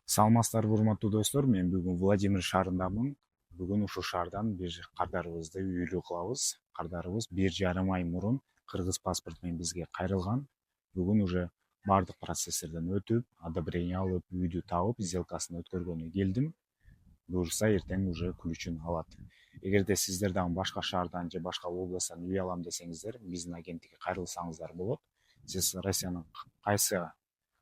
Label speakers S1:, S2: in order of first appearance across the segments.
S1: Саламатсыздарбы урматтуу достор, мен бүгүн Владимир шаарындамын. Бүгүн ушул шаардан бир кардарыбызды үйлүү кылабыз. Кардарыбыз 1,5 ай мурун кыргыз паспорт менен бизге кайрылган. Бүгүн уже баардык процесстерден өтүп, одобрение алып, үйдү табып, сделкасын өткөргөнү келдим. Буюрса эртең уже ключун алат. Эгерде сиздер дагы башка шаардан же башка областтан үй алам десеңиздер, биздин агенттикке кайрылсаңыздар болот. Сиз Россиянын кайсы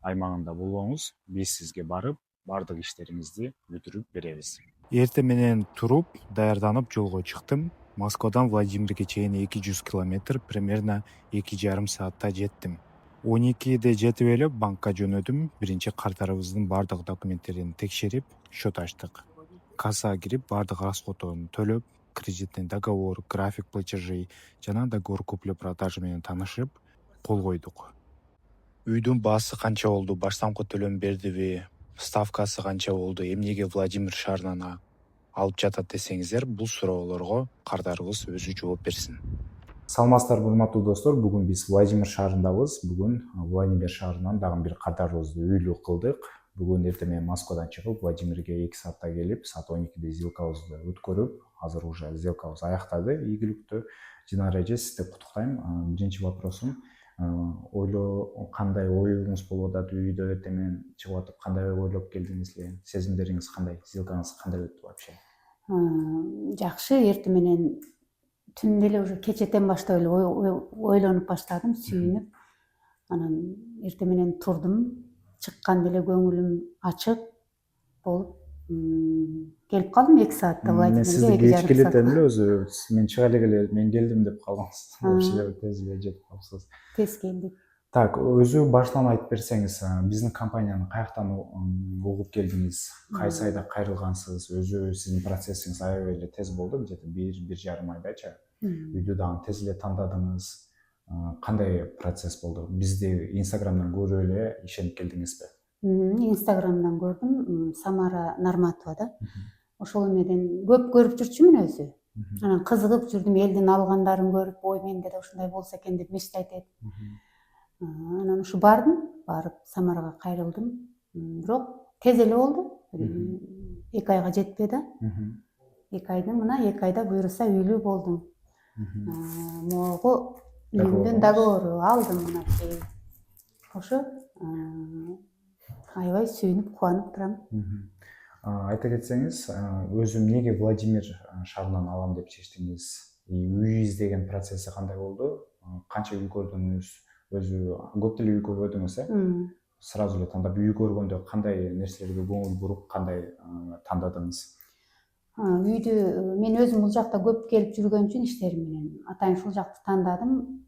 S1: аймагында болсоңуз, биз сизге барып, баардык иштериңизди бүтүрүп беребиз. Эртең менен туруп, даярданып жолго чыктым. Москвадан Владимирге чейин 200 километр, примерно 2,5 саатта жеттим. 12-де жетип эле банкка жөнөдүм. Биринчи кардарыбыздын баардык документтерин текшерип, счет ачтык. Кассага кирип, баардык расходторун төлөп, кредитный договор, график платежей жана договор купли-продажы менен таанышып, кол койдук. Үйдүн баасы канча болду, баштамкы төлөм бердиби, ставкасы канча болду, эмнеге Владимир шаарынан алып жатат десеңиздер, бул суроолорго кардарыбыз өзү жооп берсин. Саламатсыздарбы урматтуу достор, бүгүн биз Владимир шаарындабыз. Бүгүн Владимир шаарынан дагы бир кардарыбызды үйлүү кылдык. Бүгүн эртең менен Москвадан чыгып, Владимирге 2 саатта келип, саат 12де сделкабызды өткөрүп, азыр уже сделкабыз аяктады ийгиликтүү. Динара эже, сизди куттуктайм. Биринчи вопросум, кандай оюңуз болуп атат үйдө эртең менен чыгып атып, кандай ойлоп келдиңиз эле, сезимдериңиз кандай, сделкаңыз кандай өттү вообще?
S2: Жакшы, эртең менен түндө эле уже кечетен баштап эле ойлонуп баштадым, сүйүнүп. Анан эртең менен турдум, чыкканда эле көңүлүм ачык болуп келип калдым 2 саатта
S1: Мен
S2: Владимирге.
S1: сизди кеч келетем эле өзү, мен чыга эле мен келдим деп калгансыз. Вообще тез эле жетип калыпсыз.
S2: Тез келдик.
S1: Так, өзү башынан айтып берсеңиз, биздин компанияны каяктан угуп келдиңиз, кайсы айда кайрылгансыз, өзү сиздин процессиңиз аябай эле тез болду, где-то 1,5 айдачы. Үйдү дагы тез эле тандадыңыз. Кандай процесс болду? Бизди Инстаграмдан көрүп эле ишенип келдиңизби?
S2: Инстаграмдан көрдүм, Самара Нарматова да. Ошол эмеден көп көрүп жүрчүмүн өзү. Анан кызыгып жүрдүм, элдин алгандарын көрүп, ой менде да ушундай болсо экен деп мечтайт этип. Анан ушу бардым, барып Самарага кайрылдым. Бирок тез эле болду. 2 айга жетпеди да. 2 айдын мына 2 айда буюрса үйлүү болдум. Могу үйүмдүн договору алдым мына чейин. Ошо аябай сүйүнүп, кубанып турам.
S1: Айта кетсеңиз, өзү эмнеге Владимир шаарынан алам деп чечтиңиз? Үй издеген процесси кандай болду? Канча үй көрдүңүз? Өзү көп деле үй көрбөдүңүз, Сразу эле тандап үй көргөндө кандай нерселерге көңүл буруп, кандай тандадыңыз?
S2: Үйдү мен өзүм бул жакта көп келип жүргөн үчүн иштерим менен атайын ушул жакты тандадым.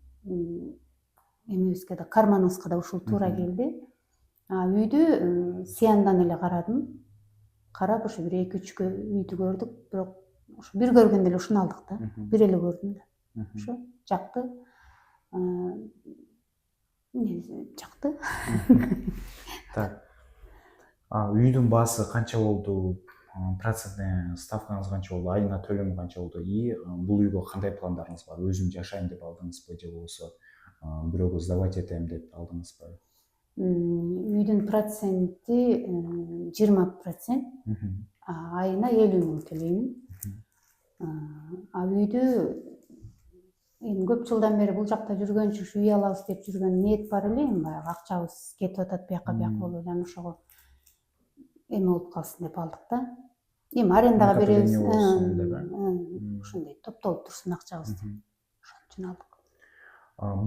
S2: Эмебизге да, карманыбызга да ушул туура келди. Үйдү Сияндан эле карадым. Карап ушу бир 2-3 үйдү көрдүк, бирок ушу бир көргөндө эле ушуну алдык да. Бир эле көрдүм да. Ошо жакты. Жакты.
S1: Так. Үйдүн баасы канча болду? Процентный ставкаңыз канча болду? Айына төлөмү канча болду? И бул үйгө кандай пландарыңыз бар? Өзүм жашайм деп алдыңызбы же болбосо бирөөгө сдавать этем деп алдыңызбы?
S2: Үйдүн проценти 20%, айына 50 000 төлөймүн. Үйдү эми көп жылдан бери бул жакта жүргөн үчүн үй алабыз деп жүргөн ниет бар эле, эми баягы акчабыз кетип атат бияка болуп эле, ошого эме болуп калсын деп алдык да. Эми арендага беребиз. Ошондой топтолуп турсун акчабыз деп. Ошон үчүн алдык.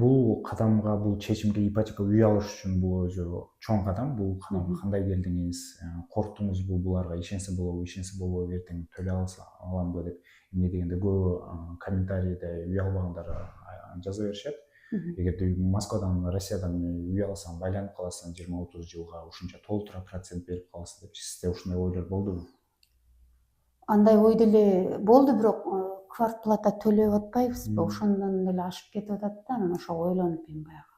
S1: Бул кадамга, бул чечимге, ипотека үй алыш үчүн бул өзү чоң кадам. Бул кадамга кандай келдиңиз? Корктуңузбу буларга? Ишенсе болобу, ишенсе болбойбу, эртең төлөй аламбы деп? Эмне дегенде көп комментарийде үй албагандар жаза беришет. Эгерде Москвадан, Россиядан үй алсаң, байланып каласың 20-30 жылга, ушунча толтура процент берип каласың деп. Сизде ушундай ойлор болдубу?
S2: Андай ой деле болду, бирок квартплата төлөп атпайбызбы, ошондон эле ашып кетип атат да. Анан ошого ойлонуп эми баягы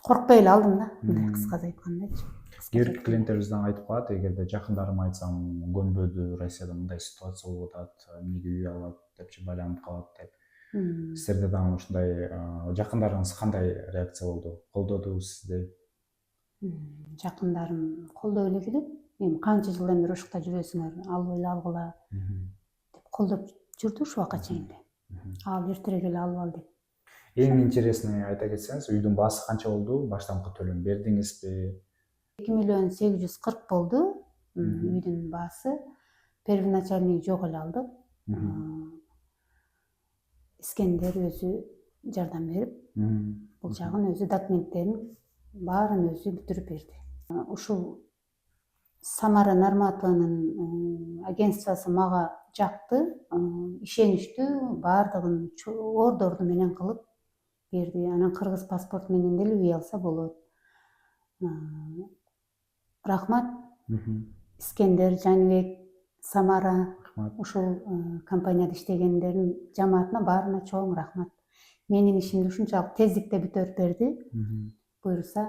S2: коркпой эле алдым да, мындай кыскасы айткандачы.
S1: Кээ бир клиенттерибиз дагы айтып калат, эгерде жакындарыма айтсам, көнбөдү, Россияда мындай ситуация болуп атат, эмнеге үй алат депчи байланып калат деп. Силерде дагы ушундай жакындарыңыз кандай реакция болду? Колдодубу сизди?
S2: Жакындарым колдоп эле келет. Эми канча жылдан бери ушукта жүрөсүңөр, алып эле алгыла деп колдоп жүрдү ушул убакка чейин эле. Ал эртерээк эле алып ал деп.
S1: Эң интересный айта кетсеңиз, үйдүн баасы канча болду? Баштапкы төлөм бердиңизби?
S2: 2.840.000 болду үйдүн баасы. Первоначальный жок эле алдык. Искендер өзү жардам берип, бул жагын өзү документтерин баарын өзү бүтүрүп берди. Ушул Самара Нарматованын агентствосу мага жакты, ишеничтүү, баардыгын ордорду менен кылып берди. Анан кыргыз паспорту менен деле үй алса болот. Рахмат Искендер, Жаныбек, Самара, ушул компанияда иштегендердин жамаатына баарына чоң рахмат. Менин ишимди ушунчалык тездикте бүтүрүп берди. Буюрса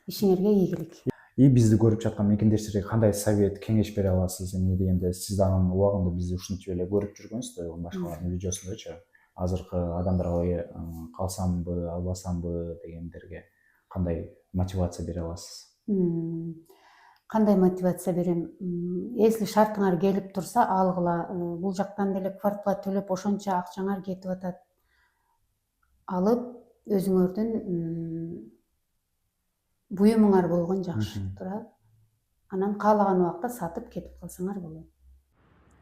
S2: ишиңерге ийгилик.
S1: И бизди көрүп жаткан мекендештерге кандай совет, кеңеш бере аласыз? Эмне дегенде, сиз анын убагында бизди ушинтип эле көрүп жүргөнсүз да, башкалардын видеосундачы. Азыркы адамдарга калсамбы, албасамбы дегендерге кандай мотивация бере аласыз?
S2: Кандай мотивация берем? Если шартыңар келип турса, алгыла. Бул жактан деле квартплата төлөп ошончо акчаңар кетип атат. Алып өзүңөрдүн буюмуңар болгон жакшы турат. Анан каалаган убакта сатып кетип калсаңар болот.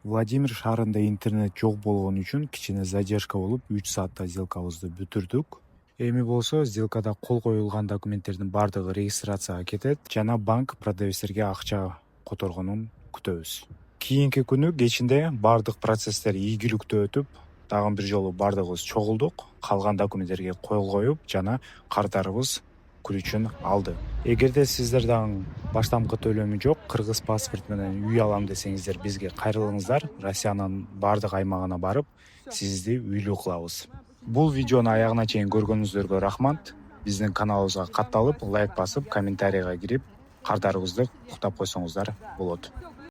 S1: Владимир шаарында интернет жок болгон үчүн кичине задержка болуп, 3 саатта сделкабызды бүтүрдүк. Эми болсо сделкада кол коюлган документтердин баардыгы регистрацияга кетет жана банк продавецтерге акча которгонун күтөбүз. Кийинки күнү кечинде баардык процесстер ийгиликтүү өтүп, дагы бир жолу баардыгыбыз чогулдук, калган документтерге кол коюп жана картарыбыз күчүн алды. Эгерде сиздер дагы баштапкы төлөмү жок, кыргыз паспорт менен үй алам десеңиздер, бизге кайрылыңыздар. Россиянын баардык аймагына барып, сизди үйлүү кылабыз. Бул видеону аягына чейин көргөнүңүздөргө рахмат. Биздин каналыбызга катталып, лайк басып, комментарийга кирип, картарыбызды куттап койсоңуздар болот.